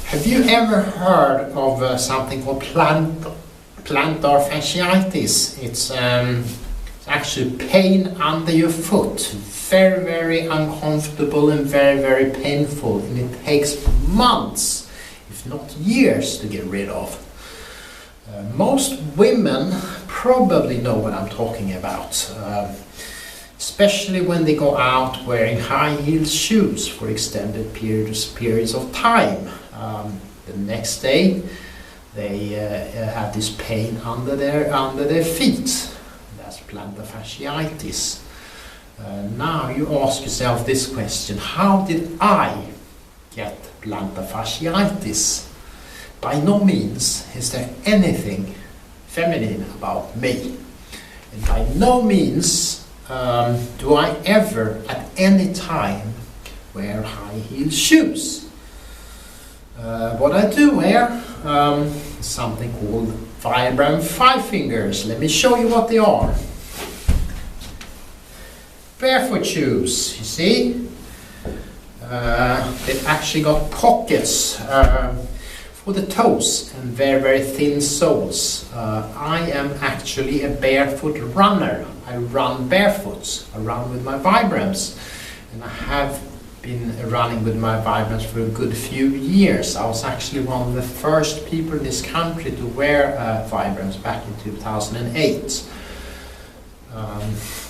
Have you ever heard of something called plantar fasciitis? It's actually pain under your foot. Very, very uncomfortable and very, very painful. And it takes months, if not years, to get rid of. Most women probably know what I'm talking about. Especially when they go out wearing high-heeled shoes for extended periods of time. The next day they have this pain under their feet. That's plantar fasciitis. Now you ask yourself this question: how did I get plantar fasciitis? By no means is there anything feminine about me, and by no means do I ever at any time wear high-heeled shoes. What I do wear is something called Vibram 5 fingers. Let me show you what they are. Barefoot shoes, you see? They've actually got pockets for the toes and very, very thin soles. I am actually a barefoot runner. I run barefoot. I run with my Vibrams, and I have been running with my Vibrams for a good few years. I was actually one of the first people in this country to wear Vibrams back in 2008.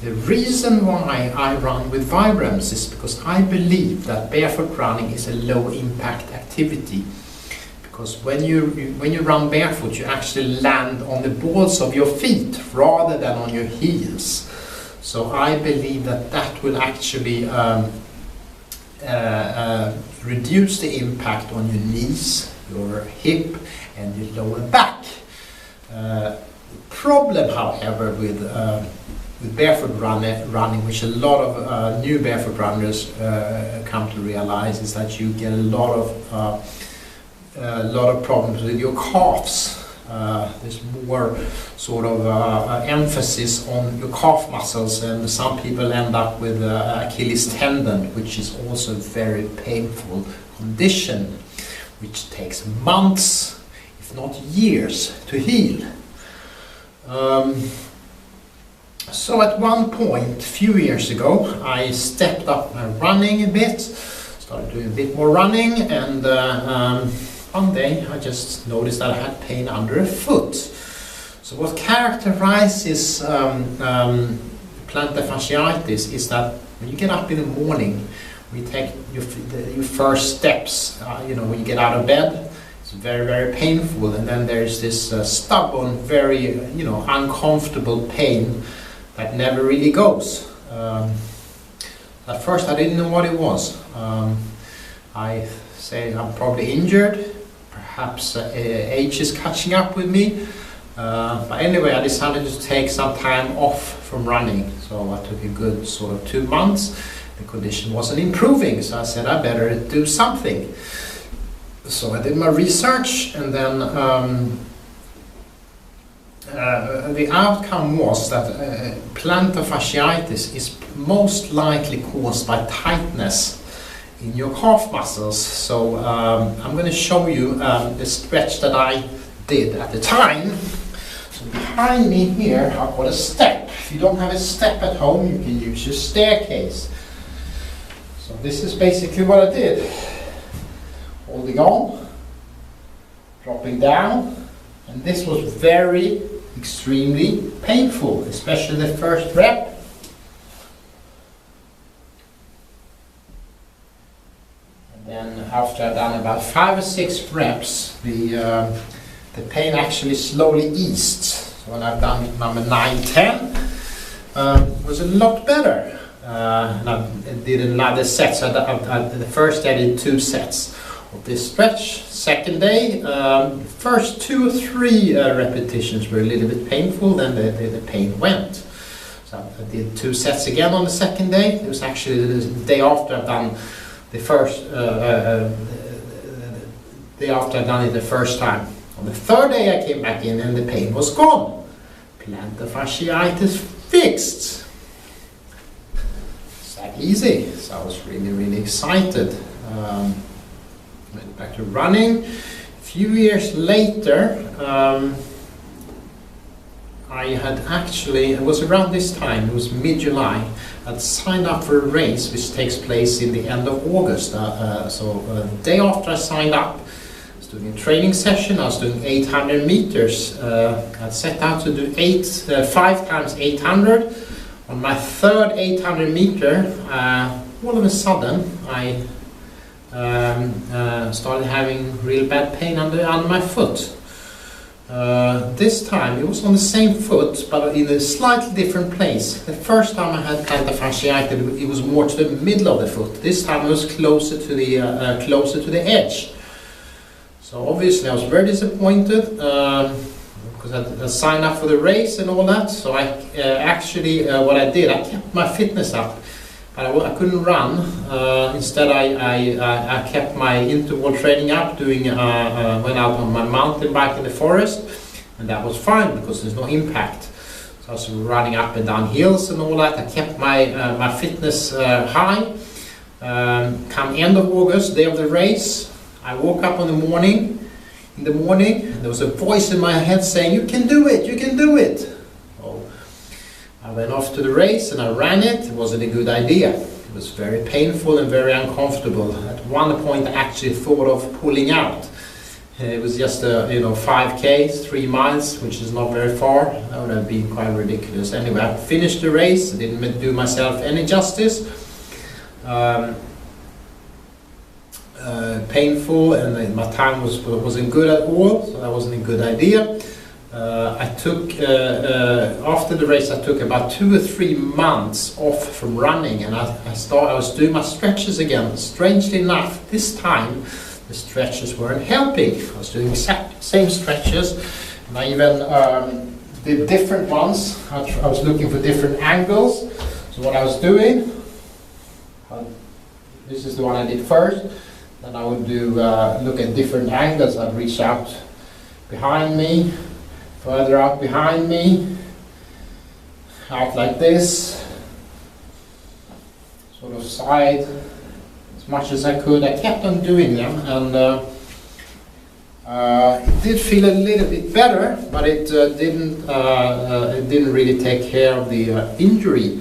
The reason why I run with Vibrams is because I believe that barefoot running is a low impact activity. Because when you run barefoot, you actually land on the balls of your feet rather than on your heels. So I believe that will actually reduce the impact on your knees, your hip and your lower back. The problem, however, with barefoot running, which a lot of new barefoot runners come to realize, is that you get a lot of problems with your calves. There's more sort of emphasis on your calf muscles, and some people end up with Achilles tendon, which is also a very painful condition, which takes months, if not years, to heal. So at one point, a few years ago, I stepped up my running a bit, started doing a bit more running, and one day I just noticed that I had pain under a foot. So what characterizes plantar fasciitis is that when you get up in the morning, when you take your first steps, when you get out of bed, it's very, very painful, and then there's this stubborn, very, uncomfortable pain that never really goes. At first I didn't know what it was. I say I'm probably injured, perhaps age is catching up with me. But anyway, I decided to take some time off from running. So I took a good sort of 2 months. The condition wasn't improving, so I said I better do something. So I did my research, and then the outcome was that plantar fasciitis is most likely caused by tightness in your calf muscles. So I'm going to show you the stretch that I did at the time. So behind me here I've got a step. If you don't have a step at home, you can use your staircase. So this is basically what I did. Holding on, dropping down, and this was very extremely painful, especially the first rep. Then after I've done about 5 or 6 reps, the pain actually slowly eased. So when I've done number 9, 10, it was a lot better. And I did another set. So the first day I did 2 sets of this stretch. Second day, first 2 or 3 repetitions were a little bit painful, then the pain went. So I did 2 sets again on the second day. It was actually the day after I've done the first day after I'd done it the first time. On the third day I came back in and the pain was gone. Plantar fasciitis fixed. It's that easy. So I was really, really excited. went back to running. A few years later, I had actually, it was around this time, it was mid-July, I'd signed up for a race which takes place in the end of August. The day after I signed up, I was doing a training session. I was doing 800 meters. I'd set out to do 5 times 800. On my third 800 meter, all of a sudden, I started having real bad pain under my foot. This time it was on the same foot, but in a slightly different place. The first time I had plantar fasciitis, it was more to the middle of the foot. This time it was closer to the edge. So obviously I was very disappointed because I signed up for the race and all that. So I what I did, I kept my fitness up. I couldn't run. Instead, I kept my interval training up. Went out on my mountain bike in the forest, and that was fine because there's no impact. So I was running up and down hills and all that. I kept my fitness high. Come end of August, day of the race, I woke up in the morning, and there was a voice in my head saying, "You can do it! You can do it!" I went off to the race and I ran it. It wasn't a good idea. It was very painful and very uncomfortable. At one point I actually thought of pulling out. It was just 5K, 3 miles, which is not very far. That would have been quite ridiculous. Anyway, I finished the race. I didn't do myself any justice. Painful, and my time wasn't good at all, so that wasn't a good idea. After the race I took about 2 or 3 months off from running, and I was doing my stretches again. Strangely enough, this time the stretches weren't helping. I was doing exact same stretches, and I even did different ones. I was looking for different angles. So what I was doing, this is the one I did first, then I would do look at different angles. I'd reach out behind me, further out behind me, out like this, sort of side, as much as I could. I kept on doing them, and it did feel a little bit better, but it didn't really take care of the injury.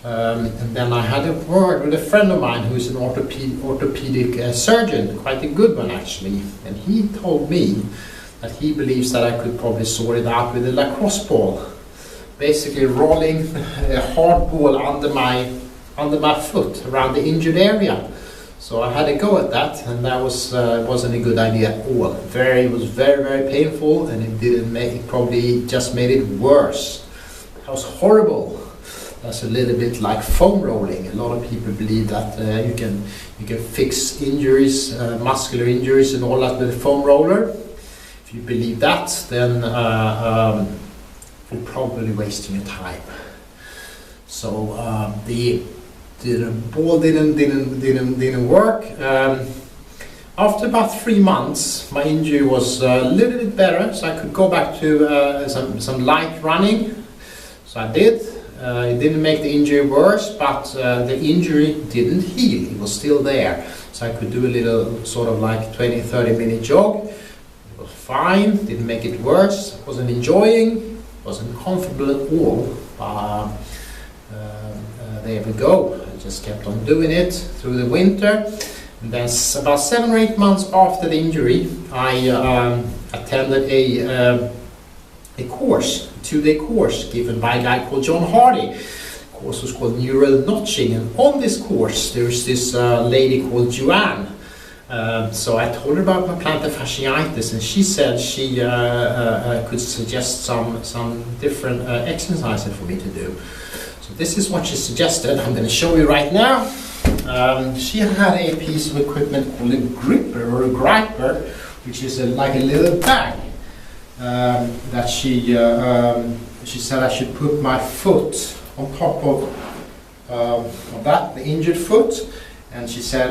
And then I had a word with a friend of mine who's an orthopedic surgeon, quite a good one actually, and he told me that he believes that I could probably sort it out with a lacrosse ball, basically rolling a hard ball under my foot around the injured area. So I had a go at that, and that wasn't a good idea at all. It was very, very painful, and it probably just made it worse. That was horrible. That's a little bit like foam rolling. A lot of people believe that you can fix injuries, muscular injuries and all that with a foam roller. If you believe that, then you're probably wasting your time. So the ball didn't work. After about 3 months, my injury was a little bit better, so I could go back to some light running. So I did. It didn't make the injury worse, but the injury didn't heal. It was still there. So I could do a little sort of like 20-30 minute jog. It was fine, didn't make it worse. Wasn't enjoying, wasn't comfortable at all. There we go. I just kept on doing it through the winter. And then about 7 or 8 months after the injury, I attended a course, a 2-day course given by a guy called John Hardy. The course was called Neural Notching, and on this course there's this lady called Joanne. So I told her about my plantar fasciitis, and she said she could suggest some different exercises for me to do. So this is what she suggested. I'm going to show you right now. She had a piece of equipment called a gripper or a griper, which is like a little bag. That she said I should put my foot on top of that, the injured foot, and she said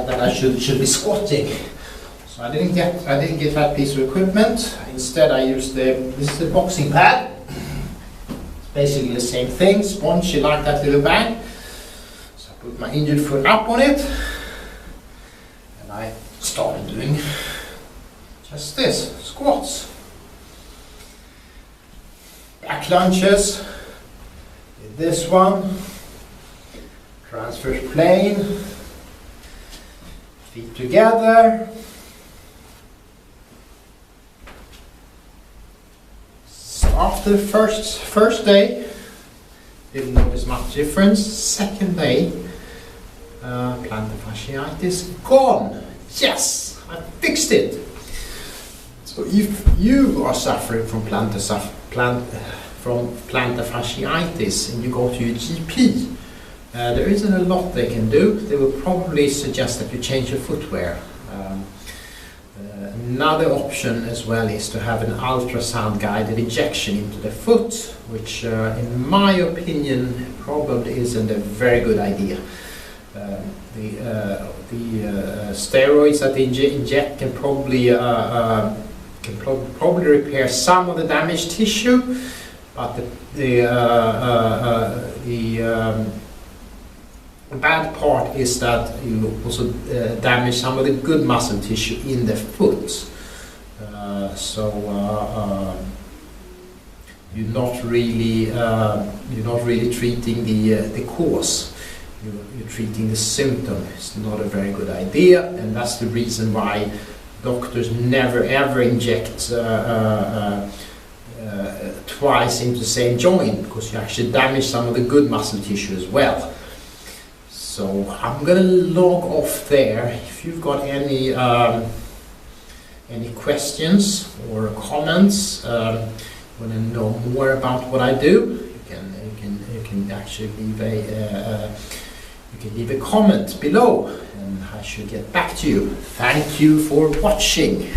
that I should be squatting. So I didn't get that piece of equipment. Instead, I used this is the boxing pad. It's basically the same thing, spongy like that little bag. So I put my injured foot up on it, and I started doing just this, squats. Back lunges, this one, transverse plane, feet together. After the first day, didn't notice much difference. Second day, plantar fasciitis gone. Yes, I fixed it. So if you are suffering from plantar fasciitis and you go to your GP, there isn't a lot they can do. They will probably suggest that you change your footwear. Another option as well is to have an ultrasound guided injection into the foot, which in my opinion probably isn't a very good idea. The steroids that they inject can probably repair some of the damaged tissue, but the bad part is that you also damage some of the good muscle tissue in the foot. You're not really treating the cause. You're treating the symptom. It's not a very good idea, and that's the reason why doctors never ever inject twice into the same joint, because you actually damage some of the good muscle tissue as well. So I'm gonna log off there. If you've got any questions or comments, you want to know more about what I do, you can actually leave a comment below, and I should get back to you. Thank you for watching.